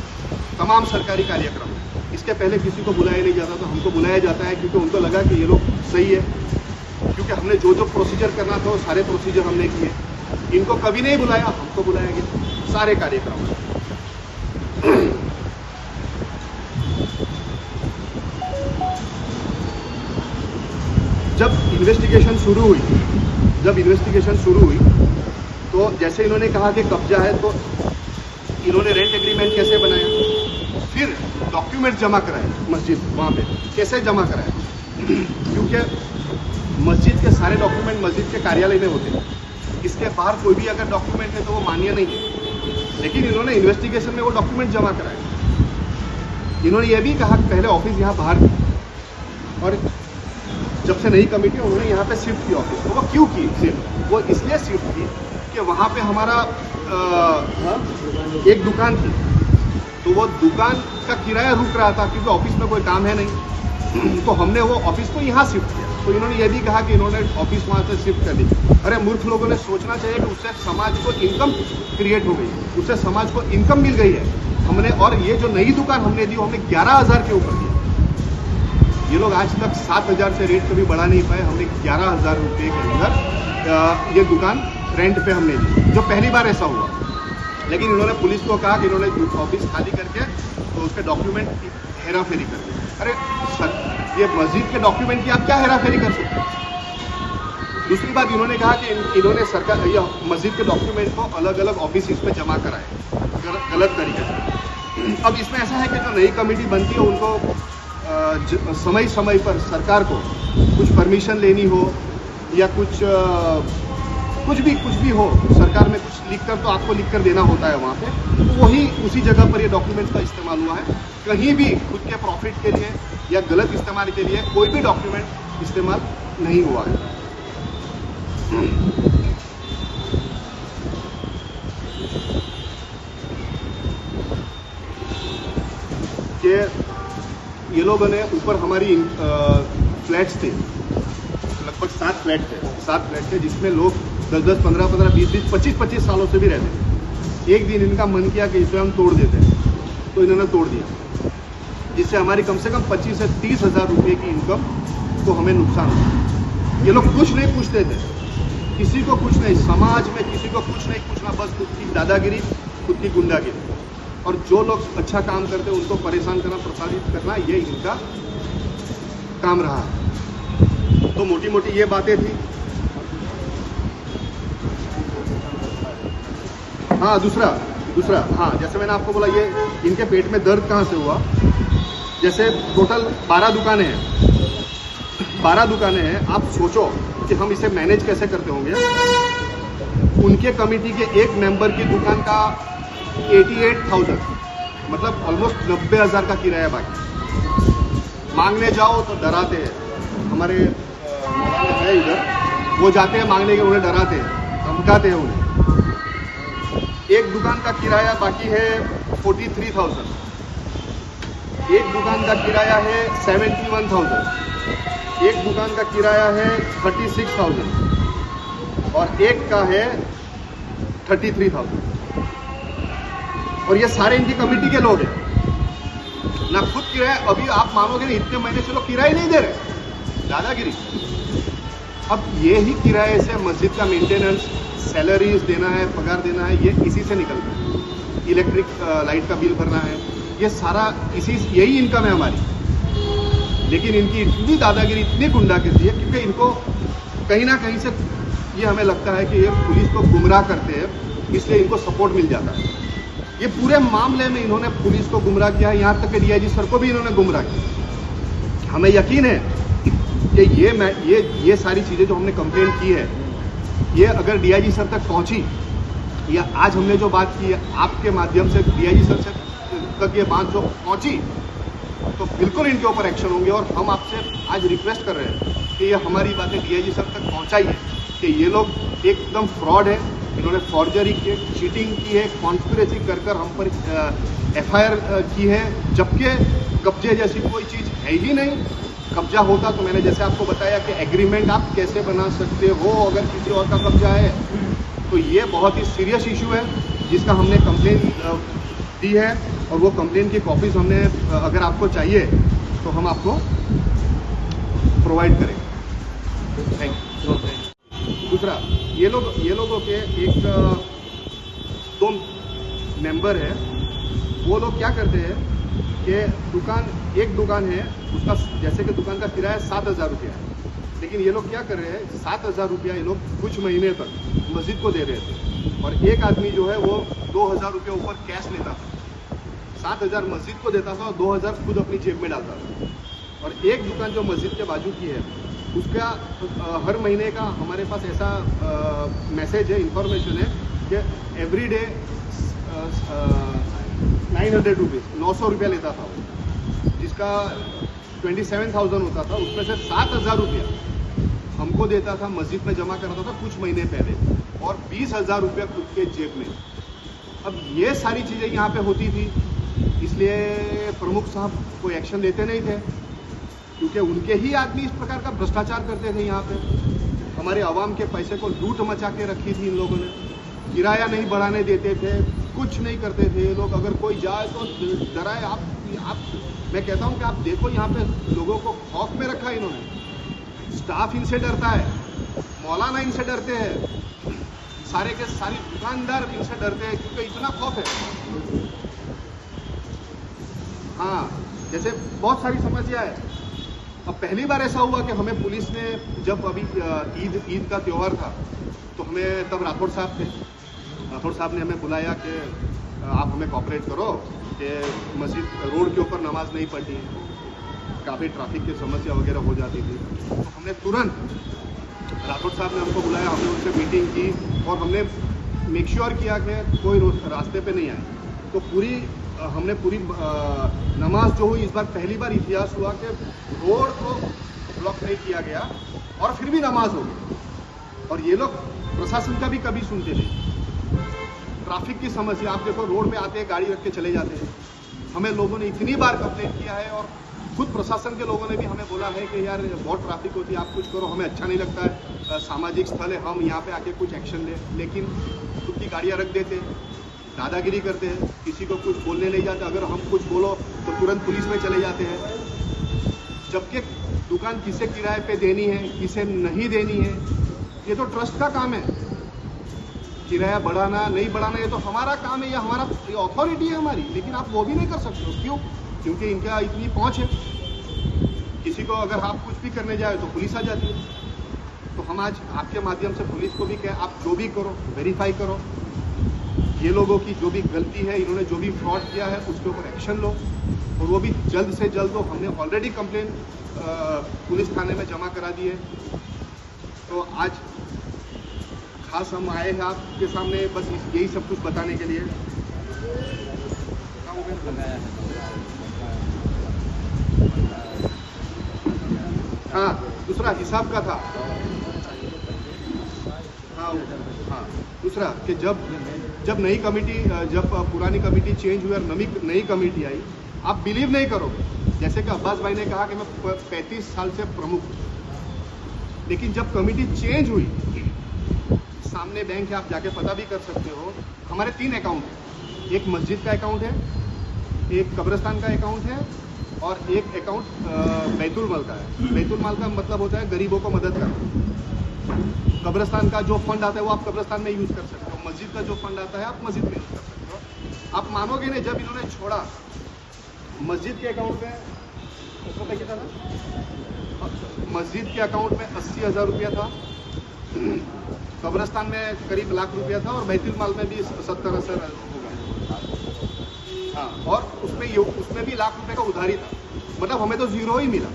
[SPEAKER 1] तमाम सरकारी कार्यक्रम में। इसके पहले किसी को बुलाया नहीं जाता, तो हमको बुलाया जाता है क्योंकि उनको लगा कि ये लोग सही है, क्योंकि हमने जो जो प्रोसीजर करना था वो सारे प्रोसीजर हमने किए। इनको कभी नहीं बुलाया, हमको बुलाया गया सारे कार्यक्रम में। जब इन्वेस्टिगेशन शुरू हुई तो जैसे इन्होंने कहा कि कब्जा है, तो इन्होंने रेंट एग्रीमेंट कैसे बनाया, फिर डॉक्यूमेंट जमा कराए मस्जिद वहाँ पे। कैसे जमा कराए, क्योंकि मस्जिद के सारे डॉक्यूमेंट मस्जिद के कार्यालय में होते हैं, इसके बाहर कोई भी अगर डॉक्यूमेंट है तो वो मान्य नहीं है। लेकिन इन्होंने इन्वेस्टिगेशन में वो डॉक्यूमेंट जमा कराए। इन्होंने ये भी कहा कि पहले ऑफिस यहाँ बाहर थी और जब से नई कमेटी उन्होंने यहाँ पे शिफ्ट की ऑफिस। तो वो क्यों की शिफ्ट, वो इसलिए शिफ्ट की कि वहाँ पे हमारा एक दुकान थी, तो वो दुकान का किराया रुक रहा था क्योंकि ऑफिस में कोई काम है नहीं। तो हमने वो ऑफिस को यहाँ शिफ्ट किया। तो इन्होंने ये भी कहा कि इन्होंने ऑफिस वहाँ से शिफ्ट कर दी। अरे मूर्ख लोगों ने सोचना चाहिए कि उससे समाज को इनकम क्रिएट हो गई, उससे समाज को इनकम मिल गई है हमने। और ये जो नई दुकान हमने दी, हमने 11,000 के ऊपर दिया। ये लोग आज तक 7,000 से रेट कभी बढ़ा नहीं पाए, हमने 11,000 रुपये के अंदर ये दुकान रेंट पे हमने दी, जो पहली बार ऐसा हुआ। लेकिन इन्होंने पुलिस को कहा कि इन्होंने ऑफिस खाली करके तो उसके डॉक्यूमेंट की हेराफेरी कर दी। अरे सर, ये मस्जिद के डॉक्यूमेंट की आप क्या हेराफेरी कर सकते हैं। दूसरी बात, इन्होंने कहा कि इन्होंने सरकार ये मस्जिद के डॉक्यूमेंट को अलग अलग ऑफिस में जमा कराए गलत तरीके से। अब इसमें ऐसा है कि जो नई कमेटी बनती है उनको समय समय पर सरकार को कुछ परमिशन लेनी हो या कुछ भी हो, सरकार में कुछ लिखकर तो आपको लिखकर देना होता है वहाँ पे। तो वही उसी जगह पर ये डॉक्यूमेंट का इस्तेमाल हुआ है। कहीं भी खुद के प्रॉफिट के लिए या गलत इस्तेमाल के लिए कोई भी डॉक्यूमेंट इस्तेमाल नहीं हुआ है। कि ये लोगों ने ऊपर हमारी फ्लैट्स थे, लगभग 7 फ्लैट थे जिसमें लोग 10-10, 15-15, 20-20, 25-25 सालों से भी रहते थे। एक दिन इनका मन किया कि इसे हम तोड़ देते हैं, तो इन्होंने तोड़ दिया, जिससे हमारी कम से कम 25 से 30 हज़ार रुपये की इनकम को हमें नुकसान हुआ। ये लोग कुछ नहीं पूछते थे, किसी को कुछ नहीं, समाज में किसी को कुछ नहीं पूछना, बस खुद की दादागिरी, खुद की गुंडागिरी। और जो लोग अच्छा काम करते उनको परेशान करना, प्रताड़ित करना, ये इनका काम रहा। तो मोटी मोटी ये बातें थी। हाँ, दूसरा हाँ, जैसे मैंने आपको बोला, ये इनके पेट में दर्द कहाँ से हुआ। जैसे टोटल 12 दुकानें हैं, आप सोचो कि हम इसे मैनेज कैसे करते होंगे। उनके कमेटी के एक मेंबर की दुकान का 88,000, मतलब ऑलमोस्ट 90,000 का किराया बाकी। मांगने जाओ तो डराते हैं, हमारे है इधर, वो जाते हैं मांगने के, उन्हें डराते हैं, धमकाते हैं उन्हें। एक दुकान का किराया बाकी है 43,000, एक दुकान का किराया है 71,000, एक दुकान का किराया है 36,000 और एक का है 33,000। और ये सारे इनकी कमेटी के लोग हैं ना। खुद किराया, अभी आप मानोगे नहीं, इतने महीने से लोग किराया नहीं दे रहे, दादागिरी। अब ये ही किराए से मस्जिद का मेंटेनेंस, सैलरीज देना है, पगार देना है, ये इसी से निकलता है। इलेक्ट्रिक लाइट का बिल भरना है, ये सारा यही इनकम है हमारी। लेकिन इनकी इतनी दादागिरी, इतनी गुंडागिरी है, क्योंकि इनको कहीं ना कहीं से ये हमें लगता है कि ये पुलिस को गुमराह करते हैं, इसलिए इनको सपोर्ट मिल जाता है। ये पूरे मामले में इन्होंने पुलिस को गुमराह किया है, यहाँ तक कि डीआईजी सर को भी इन्होंने गुमराह किया। हमें यकीन है कि ये सारी चीज़ें जो हमने कंप्लेंट की है, ये अगर डीआईजी सर तक पहुंची, या आज हमने जो बात की है आपके माध्यम से डीआईजी सर से तक ये बात जो पहुंची, तो बिल्कुल इनके ऊपर एक्शन होंगे। और हम आपसे आज रिक्वेस्ट कर रहे हैं कि ये हमारी बातें डीआईजी सर तक पहुंचाइए कि ये लोग एकदम फ्रॉड है, इन्होंने फॉर्जरी की, चीटिंग की है, कॉन्स्पिरेसी कर हम पर एफआईआर की है, जबकि कब्जे जैसी कोई चीज़ है ही नहीं। कब्जा होता तो मैंने जैसे आपको बताया कि एग्रीमेंट आप कैसे बना सकते हो अगर किसी और का कब्जा है। तो ये बहुत ही सीरियस इशू है जिसका हमने कंप्लेन दी है, और वो कंप्लेन की कॉपीज हमने, अगर आपको चाहिए तो हम आपको प्रोवाइड करेंगे। Thank you. दूसरा, ये लोगों के एक दो मेंबर है, वो लोग क्या करते हैं कि एक दुकान है, उसका जैसे कि दुकान का किराया 7,000 रुपया है, लेकिन ये लोग क्या कर रहे हैं, 7,000 रुपया ये लोग कुछ महीने तक मस्जिद को दे रहे थे, और एक आदमी जो है वो 2,000 रुपये ऊपर कैश लेता था। 7,000 मस्जिद को देता था और 2,000 खुद अपनी जेब में डालता था। और एक दुकान जो मस्जिद के बाजू की है, उसका हर महीने का हमारे पास ऐसा मैसेज है, इंफॉर्मेशन है कि एवरी डे 900 रुपीज़, 900 रुपया लेता था वो, जिसका 27,000 होता था, उसमें से 7,000 रुपया हमको देता था, मस्जिद में जमा करता था कुछ महीने पहले, और 20,000 रुपया खुद के जेब में। अब ये सारी चीज़ें यहाँ पे होती थी, इसलिए प्रमुख साहब कोई एक्शन लेते नहीं थे, क्योंकि उनके ही आदमी इस प्रकार का भ्रष्टाचार करते थे। यहाँ पे हमारे आवाम के पैसे को लूट मचा के रखी थी इन लोगों ने, किराया नहीं बढ़ाने देते थे, कुछ नहीं करते थे ये लोग। अगर कोई जाए तो डराए। आप मैं कहता हूँ कि आप देखो, यहाँ पे लोगों को खौफ में रखा इन्होंने। स्टाफ इनसे डरता है, मौलाना इनसे डरते हैं, सारे के सारे दुकानदार इनसे डरते हैं, क्योंकि इतना खौफ है। हाँ, जैसे बहुत सारी समस्या है। अब पहली बार ऐसा हुआ कि हमें पुलिस ने, जब अभी ईद का त्यौहार था, तो हमें तब राठौड़ साहब ने हमें बुलाया कि आप हमें कॉपरेट करो कि मस्जिद रोड के ऊपर नमाज नहीं पढ़नी है, काफ़ी ट्रैफिक की समस्या वगैरह हो जाती थी। तो हमने तुरंत, राठौड़ साहब ने हमको बुलाया, हमने उनसे मीटिंग की, और हमने मेक श्योर किया कि कोई रास्ते पे नहीं आए। तो हमने पूरी नमाज जो हुई, इस बार पहली बार इतिहास हुआ कि रोड को ब्लॉक नहीं किया गया, और फिर भी नमाज हो गई। और ये लोग प्रशासन का भी कभी सुनते नहीं। ट्रैफिक की समस्या, आप देखो, रोड पे आते हैं, गाड़ी रख के चले जाते हैं। हमें लोगों ने इतनी बार कंप्लेंट किया है, और खुद प्रशासन के लोगों ने भी हमें बोला है कि यार बहुत ट्रैफिक होती है, आप कुछ करो, हमें अच्छा नहीं लगता है, सामाजिक स्थल है, हम यहाँ पे आके कुछ एक्शन लें। लेकिन खुद की गाड़ियाँ रख देते, दादागिरी करते हैं, किसी को कुछ बोलने नहीं जाते। अगर हम कुछ बोलो तो तुरंत पुलिस में चले जाते हैं, जबकि दुकान किसे किराए पे देनी है, किसे नहीं देनी है, ये तो ट्रस्ट का काम है। किराया बढ़ाना नहीं बढ़ाना ये तो हमारा काम है, या हमारा अथॉरिटी है हमारी, लेकिन आप वो भी नहीं कर सकते हो। क्यों? क्योंकि इनका इतनी पहुंच है, किसी को अगर आप कुछ भी करने जाए तो पुलिस आ जाती है। तो हम आज आपके माध्यम से पुलिस को भी कहें, आप जो भी करो, वेरीफाई करो, ये लोगों की जो भी गलती है, इन्होंने जो भी फ्रॉड किया है, उसके ऊपर एक्शन लो, और वो भी जल्द से जल्द हो। हमने ऑलरेडी कंप्लेन पुलिस थाने में जमा करा दी है। तो आज खास हम आए हैं आपके सामने बस यही सब कुछ बताने के लिए। हाँ, दूसरा हिसाब का था। हाँ, दूसरा कि जब नई कमेटी, जब पुरानी कमेटी चेंज हुई और नई कमेटी आई, आप बिलीव नहीं करोगे, जैसे कि अब्बास भाई ने कहा कि मैं 35 साल से प्रमुख हूँ, लेकिन जब कमेटी चेंज हुई, सामने बैंक है, आप जाके पता भी कर सकते हो, हमारे 3 अकाउंट हैं। एक मस्जिद का अकाउंट है, एक कब्रिस्तान का अकाउंट है, और एक अकाउंट बैतुल माल का है। बैतुल माल का मतलब होता है गरीबों को मदद करना। कब्रिस्तान का जो फंड आता है वो आप कब्रिस्तान में यूज़ कर सकते हो, मस्जिद का जो फंड आता है आप मस्जिद में यूज़ कर सकते हो। आप मानोगे नहीं, जब इन्होंने छोड़ा मस्जिद के अकाउंट में उसको पैसा था ना, मस्जिद के अकाउंट में 80,000 रुपया था, कब्रस्तान में करीब लाख रुपया था और बैतुल माल में भी 70,000 होगा। हाँ, और उसमें भी लाख रुपए का उधारी था, मतलब हमें तो जीरो ही मिला।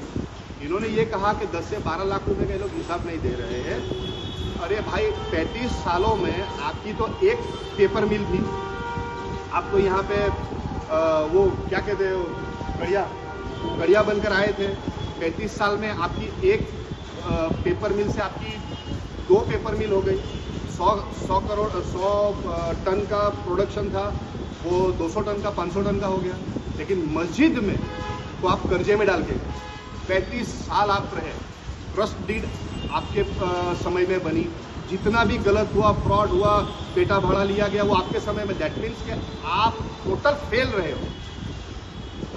[SPEAKER 1] इन्होंने ये कहा कि 10 से 12 लाख रुपए का लोग हिसाब नहीं दे रहे हैं। अरे भाई 35 सालों में आपकी तो एक पेपर मिल थी, आपको यहाँ पे वो क्या कहते हैं गड़िया बनकर आए थे। 35 साल में आपकी एक पेपर मिल से आपकी 2 पेपर मिल हो गई। 100 टन का प्रोडक्शन था, वो 200 टन का 500 टन का हो गया। लेकिन मस्जिद में तो आप कर्जे में डाल के 35 साल आप रहे, ट्रस्ट डीड आपके समय में बनी, जितना भी गलत हुआ, फ्रॉड हुआ, पेटा भाड़ा लिया गया, वो आपके समय में। दैट मीन्स कि आप टोटल फेल रहे हो,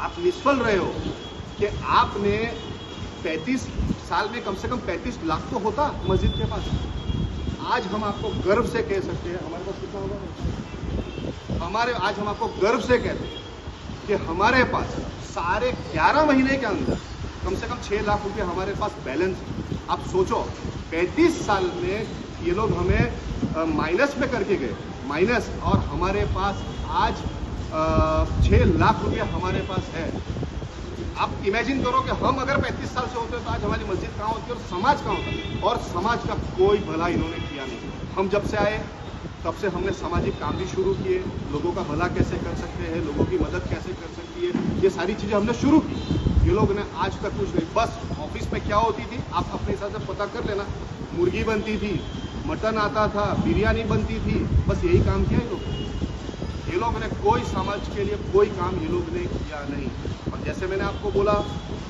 [SPEAKER 1] आप निष्फल रहे हो कि आपने 35 साल में कम से कम 35 लाख तो होता मस्जिद के पास। आज हम आपको गर्व से कह सकते हैं, हमारे पास कितना होगा, आज हम आपको गर्व से कहते हैं कि हमारे पास सारे 11 महीने के अंदर कम से कम 6 लाख रुपए हमारे पास बैलेंस है। आप सोचो 35 साल में ये लोग हमें माइनस में करके गए, माइनस, और हमारे पास आज 6 लाख रुपया हमारे पास है। आप इमेजिन करो कि हम अगर 35 साल से होते तो आज हमारी मस्जिद कहाँ होती और समाज कहाँ होता। और समाज का कोई भला इन्होंने किया नहीं। हम जब से आए तब से हमने सामाजिक काम भी शुरू किए, लोगों का भला कैसे कर सकते हैं, लोगों की मदद कैसे कर सकती है, ये सारी चीज़ें हमने शुरू की। ये लोग ने आज तक कुछ नहीं, बस ऑफिस में क्या होती थी आप अपने हिसाब से पता कर लेना, मुर्गी बनती थी, मटन आता था, बिरयानी बनती थी, बस यही काम किया ये लोग ने कोई समाज के लिए कोई काम ये लोग ने किया नहीं। और जैसे मैंने आपको बोला,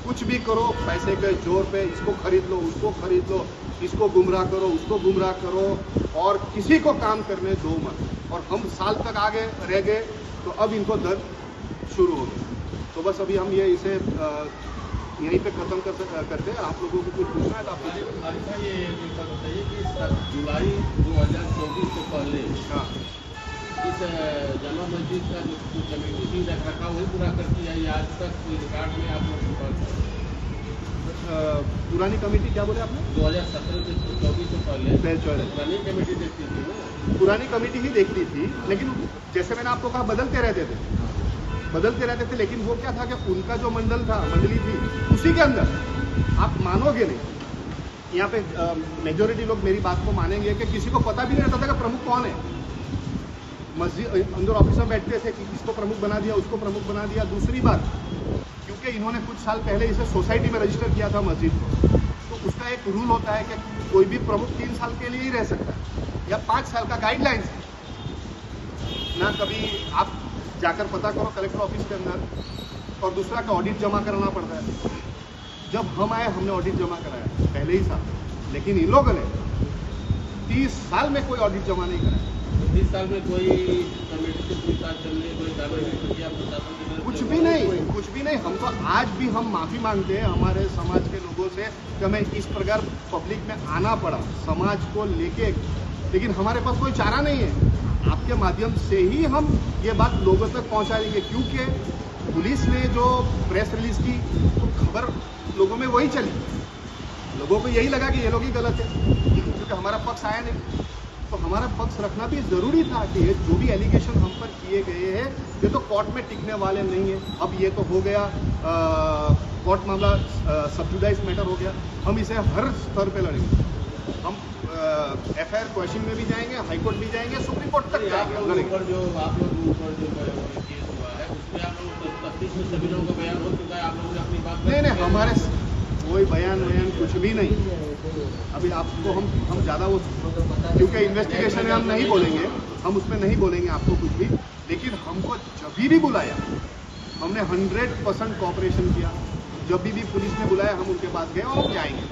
[SPEAKER 1] कुछ भी करो पैसे के जोर पे, इसको खरीद लो, उसको खरीद लो, इसको गुमराह करो, उसको गुमराह करो, और किसी को काम करने दो मत। और हम साल तक आगे रह गए तो अब इनको दर्द शुरू हो गया। तो बस अभी हम ये इसे यहीं पे ख़त्म करते हैं। आप लोगों को कुछ पूछना है तो आप
[SPEAKER 2] अच्छा, ये बताइए कि जुलाई 2024 से पहले
[SPEAKER 1] हाँ
[SPEAKER 2] इस जामा मस्जिद का जो कमेटी थी रखा वही पूरा करती है, या आज तक कोई रिकॉर्ड में आप लोग
[SPEAKER 1] पुरानी कमेटी क्या बोले आपने?
[SPEAKER 2] 2017 से 24 से पहले पुरानी कमेटी देखती थी ना?
[SPEAKER 1] पुरानी कमेटी ही देखती थी, लेकिन जैसे मैंने आपको कहा बदलते रहते थे। लेकिन वो क्या था कि उनका जो मंडली थी उसी के अंदर आप मानोगे नहीं, यहाँ पे मेजोरिटी लोग मेरी बात को मानेंगे कि किसी को पता भी नहीं रहता था कि प्रमुख कौन है। मस्जिद अंदर ऑफिस में बैठते थे कि इसको प्रमुख बना दिया, उसको प्रमुख बना दिया। दूसरी बात, क्योंकि इन्होंने कुछ साल पहले इसे सोसाइटी में रजिस्टर किया था मस्जिद को, तो उसका एक रूल होता है कि कोई भी प्रमुख 3 साल के लिए ही रह सकता है, या 5 साल का गाइडलाइंस है ना। कभी आप जाकर पता करो कलेक्टर ऑफिस के अंदर। और दूसरा का ऑडिट जमा कराना पड़ता है। जब हम आए हमने ऑडिट जमा कराया पहले ही साल, लेकिन इन लोगों ने 30 साल में कोई ऑडिट जमा नहीं कराया।
[SPEAKER 2] 30 साल में कोई कमेटी से पूछताछ करने, कोई कार्रवाई किया प्रशासन?
[SPEAKER 1] कुछ भी नहीं। हम तो आज भी हम माफ़ी मांगते हैं हमारे समाज के लोगों से कि हमें इस प्रकार पब्लिक में आना पड़ा समाज को लेके, लेकिन हमारे पास कोई चारा नहीं है। आपके माध्यम से ही हम ये बात लोगों तक पहुंचाएंगे, क्योंकि पुलिस ने जो प्रेस रिलीज की तो खबर लोगों में वही चली। लोगों को यही लगा कि ये लोग ही गलत है, क्योंकि हमारा पक्ष आया नहीं। तो हमारा पक्ष रखना भी ज़रूरी था कि ये जो भी एलिगेशन हम पर किए गए हैं ये तो कोर्ट में टिकने वाले नहीं है। अब ये तो हो गया, कोर्ट मामला सब्जुडाइज मैटर हो गया। हम इसे हर स्तर पे लड़ेंगे। हम FIR क्वेश्चन में भी जाएंगे, हाईकोर्ट भी जाएंगे, सुप्रीम कोर्ट तक जाएंगे।
[SPEAKER 2] आप लोग ऊपर जो केस हुआ है उसमें आप लोग तफ्तीश में सभी लोगों का बयान हो चुका है, आप लोगों ने अपनी बात?
[SPEAKER 1] नहीं, हमारे कोई बयान कुछ भी नहीं। अभी आपको हम ज़्यादा वो, क्योंकि इन्वेस्टिगेशन में हम नहीं बोलेंगे, हम उसमें नहीं बोलेंगे आपको कुछ भी। लेकिन हमको जब भी बुलाया हमने 100% कोऑपरेशन किया। जब भी पुलिस ने बुलाया हम उनके पास गए और हम जाएंगे।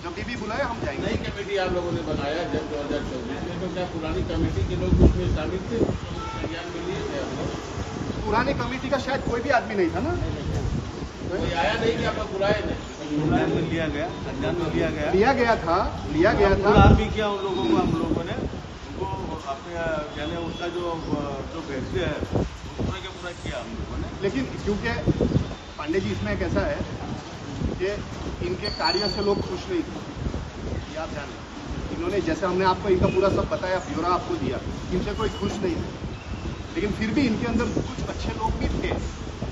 [SPEAKER 1] जब भी बुलाया हम जाएंगे।
[SPEAKER 2] नई कमेटी आप लोगों ने बनाया जब 2024 में, तो क्या पुरानी कमेटी के लोग उसमें शामिल थे, संज्ञान में लिए थे आप लोग?
[SPEAKER 1] पुरानी कमेटी का शायद कोई भी आदमी नहीं था ना,
[SPEAKER 2] कोई आया नहीं कि आप लोग बुलाए नहीं?
[SPEAKER 3] लिया गया, संज्ञान में लिया गया
[SPEAKER 1] था।
[SPEAKER 3] भी किया उन लोगों को, हम लोगों ने उनको अपने यानी उनका जो भेजते हैं पूरा किया हम लोगों ने।
[SPEAKER 1] लेकिन क्योंकि पांडे जी इसमें एक ऐसा है कि इनके कार्य से लोग खुश नहीं थे, ये आप जान लें। इन्होंने जैसे हमने आपको इनका पूरा सब बताया, ब्यौरा आपको दिया, इनसे कोई खुश नहीं थे, लेकिन फिर भी इनके अंदर कुछ अच्छे लोग भी थे।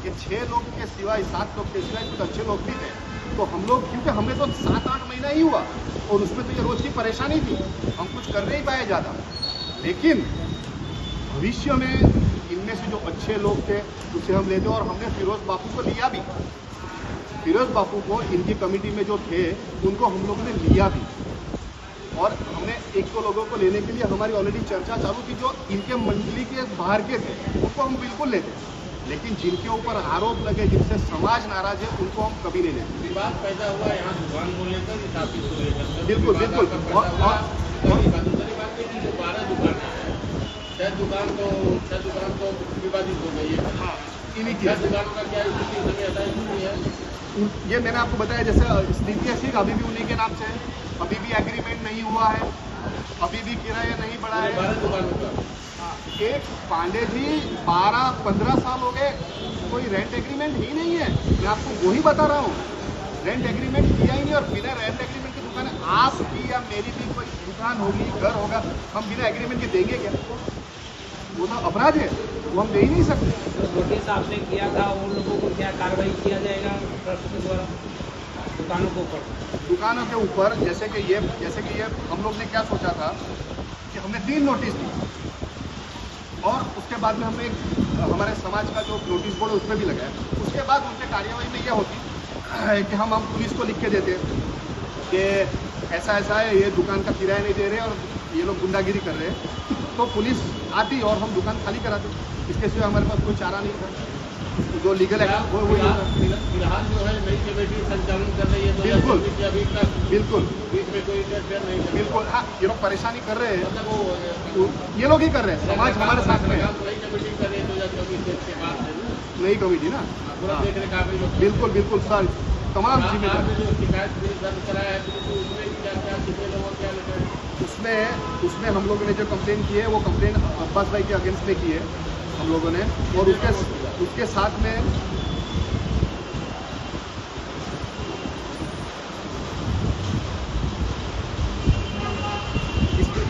[SPEAKER 1] ये 6 लोग के सिवाय, 7 लोग के सिवाय कुछ अच्छे लोग भी थे। तो हम लोग, क्योंकि हमें तो 7-8 महीना ही हुआ और उसमें तो ये रोज़ की परेशानी थी, हम कुछ कर नहीं पाए ज़्यादा, लेकिन भविष्य में इनमें से जो अच्छे लोग थे उसे हम लेते और हमने फिरोज बापू को लिया भी। फिरोज बापू को इनकी कमेटी में जो थे उनको हम लोगों ने लिया भी, और हमने 1-2 लोगों को लेने के लिए हमारी ऑलरेडी चर्चा चालू थी जो इनके मंडली के बाहर के थे, उनको हम बिल्कुल लेते, लेकिन जिनके ऊपर आरोप लगे, जिनसे समाज नाराज है, उनको हम कभी नहीं लेते।
[SPEAKER 2] विवाद पैदा हुआ यहाँ दुकान को लेकर, इस ऑफिस को लेकर।
[SPEAKER 1] बिल्कुल बिल्कुल।
[SPEAKER 2] और दूसरी बात है कि जो 12 दुकानें हैं, 6 दुकान तो विवादित हो गई है।
[SPEAKER 1] हाँ, इन्हीं की
[SPEAKER 2] 6 दुकानों का क्या स्थिति हमें ऐसा स्थिति है?
[SPEAKER 1] ये मैंने आपको बताया, जैसे स्थिति ऐसी अभी भी उन्हीं के नाम से है, अभी भी एग्रीमेंट नहीं हुआ है, अभी भी किराया नहीं बढ़ा है।
[SPEAKER 2] 12 दुकानों का
[SPEAKER 1] एक पांडे जी 12-15 साल हो गए, कोई रेंट एग्रीमेंट ही नहीं है। मैं आपको वही बता रहा हूँ, रेंट एग्रीमेंट किया ही नहीं, और बिना रेंट एग्रीमेंट की दुकान, आपकी या मेरी भी कोई दुकान होगी, घर होगा, हम बिना एग्रीमेंट के देंगे क्या? वो तो अपराध है, वो हम दे ही नहीं सकते।
[SPEAKER 4] जो नोटिस आपने किया था उन लोगों को क्या कार्रवाई किया जाएगा ट्रस्ट के द्वारा दुकानों के ऊपर?
[SPEAKER 1] दुकानों के ऊपर जैसे कि ये हम लोग ने क्या सोचा था कि हमने 3 नोटिस दी, और उसके बाद में हमने हमारे समाज का जो नोटिस बोर्ड है उसमें भी लगाया। उसके बाद उनके कार्यवाही में यह होती कि हम पुलिस को लिख के देते कि ऐसा है, ये दुकान का किराया नहीं दे रहे और ये लोग गुंडागिरी कर रहे हैं, तो पुलिस आती और हम दुकान खाली कराते। इसके सिवा हमारे पास कोई चारा नहीं था, जो लीगल एक्ट वो वही होता।
[SPEAKER 2] फिलहाल जो है नई कमेटी संचालन कर रही है,
[SPEAKER 1] बिल्कुल।
[SPEAKER 2] अभी तक
[SPEAKER 1] बिल्कुल
[SPEAKER 2] बीच में कोई इंटरफेयर नहीं कर
[SPEAKER 1] बिल्कुल। हाँ, ये लोग परेशानी कर रहे हैं,
[SPEAKER 2] मतलब वो
[SPEAKER 1] ये लोग ही कर रहे हैं, समाज हमारे साथ में है।
[SPEAKER 2] नई कमेटी कर रही है 2024 के बाद से ना,
[SPEAKER 1] नई कमेटी ना,
[SPEAKER 2] पूरा
[SPEAKER 1] हाँ,
[SPEAKER 2] देख रेख आप ही लोग।
[SPEAKER 1] बिल्कुल बिल्कुल सर, तमाम
[SPEAKER 2] आपने
[SPEAKER 1] जिम्मेदार।
[SPEAKER 2] जो शिकायत भी दर्ज कराया है, तो उसमें क्या कितने लोगों क्या लिखा है?
[SPEAKER 1] उसमें हम लोगों ने जो कंप्लेन की है वो कंप्लेन अब्बास भाई के अगेंस्ट में की है हम लोगों ने, और उसके साथ में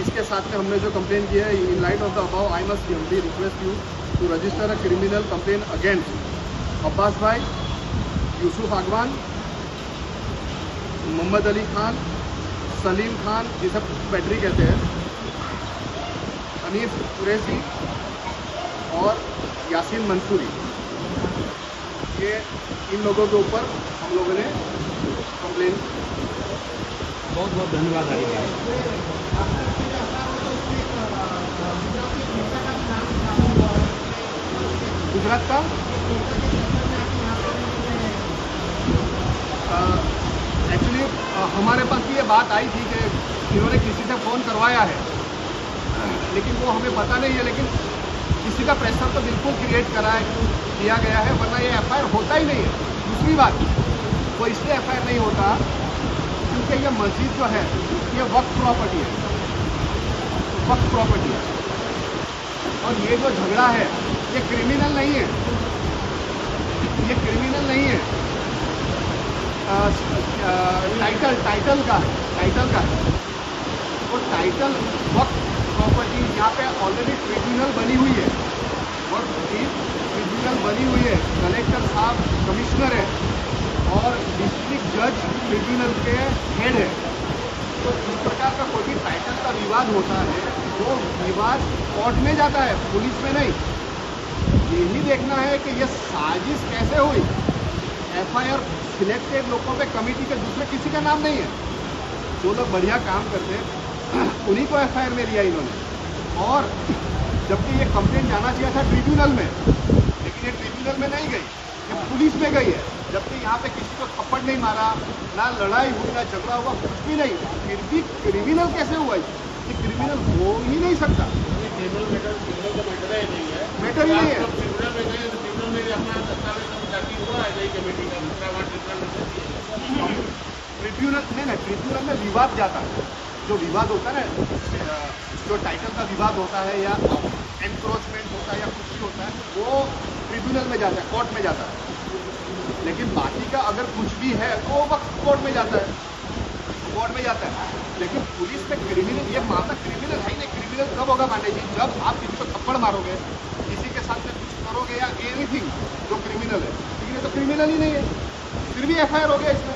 [SPEAKER 1] इसके साथ में हमने जो कंप्लेन की है, in light of the above I must humbly request you to register a criminal complain against Abbas bhai, Yusuf आगवान, मोहम्मद अली खान, सलीम खान जिसे बैटरी कहते हैं, अनीस कुरैशी और यासीन मंसूरी। ये इन लोगों के ऊपर हम लोगों ने कंप्लेन।
[SPEAKER 4] बहुत बहुत धन्यवाद हरी।
[SPEAKER 1] गुजरात का एक्चुअली हमारे पास भी ये बात आई थी कि इन्होंने किसी से फ़ोन करवाया है, लेकिन वो हमें पता नहीं है, लेकिन किसी का प्रेशर तो बिल्कुल क्रिएट किया गया है, वरना ये एफआईआर होता ही नहीं है। दूसरी बात, वो इसलिए एफआईआर नहीं होता क्योंकि ये मस्जिद जो है ये वक्फ प्रॉपर्टी है, वक्फ प्रॉपर्टी है, और ये जो झगड़ा है ये क्रिमिनल नहीं है, ये क्रिमिनल नहीं है, टाइटल का है। और टाइटल वक्त प्रॉपर्टी यहाँ पे ऑलरेडी ट्रिब्यूनल बनी हुई है, वक्त की ट्रिब्यूनल बनी हुई है, कलेक्टर साहब कमिश्नर है और डिस्ट्रिक्ट जज ट्रिब्यूनल के हेड है। तो इस प्रकार का कोई भी टाइटल का विवाद होता है, वो विवाद कोर्ट में जाता है, पुलिस में नहीं। यही देखना है कि ये साजिश कैसे हुई। एफआईआर सिलेक्टेड लोगों पे कमेटी के दूसरे किसी का नाम नहीं है, जो लोग बढ़िया काम करते हैं उन्हीं को एफआईआर में लिया इन्होंने। और जबकि ये कंप्लेंट जाना चाहिए था ट्रिब्यूनल में, लेकिन ये ट्रिब्यूनल में नहीं गई, ये पुलिस में गई है। जबकि यहाँ पे किसी को थप्पड़ नहीं मारा, ना लड़ाई हुई, ना झगड़ा हुआ, कुछ भी नहीं, फिर भी क्रिमिनल कैसे हुआ? ये क्रिमिनल हो ही नहीं सकता,
[SPEAKER 2] क्रिमिनल का मैटर ही नहीं है।
[SPEAKER 1] मैटर ही नहीं है।
[SPEAKER 2] ट्रिब्यूनल में गए तो ट्रिब्यूनल में अपना दस्तावेज सब दाखिल हुआ है नई कमेटी का, दूसरा वहाँ
[SPEAKER 1] ट्रिब्यूनल में विवाद जाता है, जो विवाद होता है ना, जो टाइटल का विवाद होता है या एनक्रोचमेंट होता है या कुछ भी होता है, वो ट्रिब्यूनल में जाता है, कोर्ट में जाता है। लेकिन बाकी का अगर कुछ भी है तो वो वक्त कोर्ट में जाता है, कोर्ट में जाता है। लेकिन पुलिस में क्रिमिनल, ये मामला क्रिमिनल है ही नहीं। क्रिमिनल कब होगा पांडे जी? जब आप किसी को थप्पड़ मारोगे, किसी के साथ में कुछ करोगे या एनीथिंग जो क्रिमिनल है, लेकिन ये तो क्रिमिनल ही नहीं है, फिर भी FIR हो गया इसमें।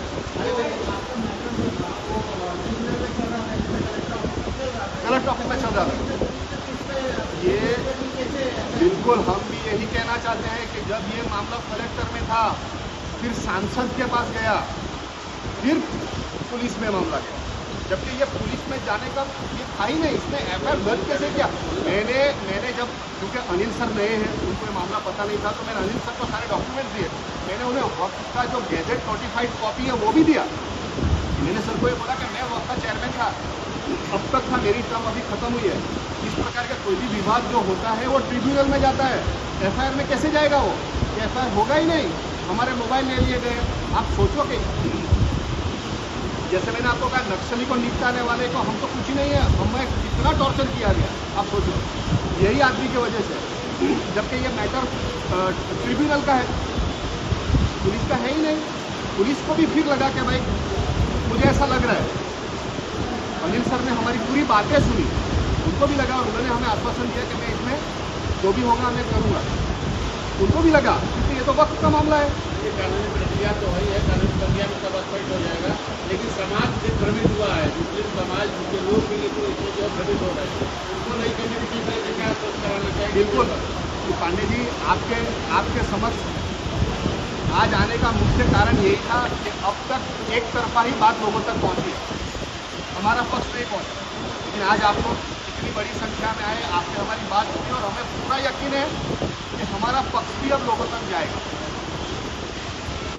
[SPEAKER 1] कलेक्टर ऑफिस में चल रहा था ये। बिल्कुल हम भी यही कहना चाहते हैं कि जब ये मामला कलेक्टर में था, फिर सांसद के पास गया, फिर पुलिस में मामला गया, जबकि ये पुलिस में जाने का ये था ही नहीं। इसने FIR दर्ज कैसे किया? मैंने जब, क्योंकि अनिल सर नए हैं, उनको ये मामला पता नहीं था, तो मैंने अनिल सर को सारे डॉक्यूमेंट दिए। मैंने उन्हें वक्त का जो गैजेट नोटिफाइड कॉपी है वो भी दिया। मैंने सर को ये बोला कि मैं वक्त का चेयरमैन था, अब तक था, मेरी टर्म अभी खत्म हुई है। इस प्रकार का कोई भी विवाद जो होता है वो ट्रिब्यूनल में जाता है, FIR में कैसे जाएगा? वो FIR होगा ही नहीं। हमारे मोबाइल ले लिए गए। आप सोचो कि जैसे मैंने आपको कहा, नक्सली को निपटाने वाले को हमको कुछ ही नहीं है, हमें कितना टॉर्चर किया गया, आप सोचो, यही आदमी की वजह से। जबकि ये मैटर ट्रिब्यूनल का है, पुलिस का है ही नहीं। पुलिस को भी फिर लगा कि भाई मुझे ऐसा लग रहा है। अनिल सर ने हमारी पूरी बातें सुनी, उनको भी लगा, और उन्होंने हमें आश्वासन दिया कि मैं इसमें जो भी होगा मैं करूँगा। उनको भी लगा, क्योंकि ये तो वक्त का मामला है।
[SPEAKER 2] ये कानूनी प्रक्रिया तो है ही है, कानूनी प्रक्रिया में सब स्पष्ट हो जाएगा। लेकिन समाज से भ्रमित हुआ है, मुस्लिम समाज के लोग भी इसमें जो भ्रमित हो रहे हैं, उनको नई कम्युनिटी में क्या सोच कराना चाहिए?
[SPEAKER 1] बिल्कुल तो पांडे जी, आपके समक्ष आज आने का मुख्य कारण यही था कि अब तक एक तरफा ही बात लोगों तक पहुंची है, हमारा पक्ष नहीं पहुंचा। लेकिन आज आप लोग इतनी बड़ी संख्या में आए, आपने हमारी बात सुनी, और हमें पूरा यकीन है कि हमारा पक्ष भी अब लोगों तक जाएगा।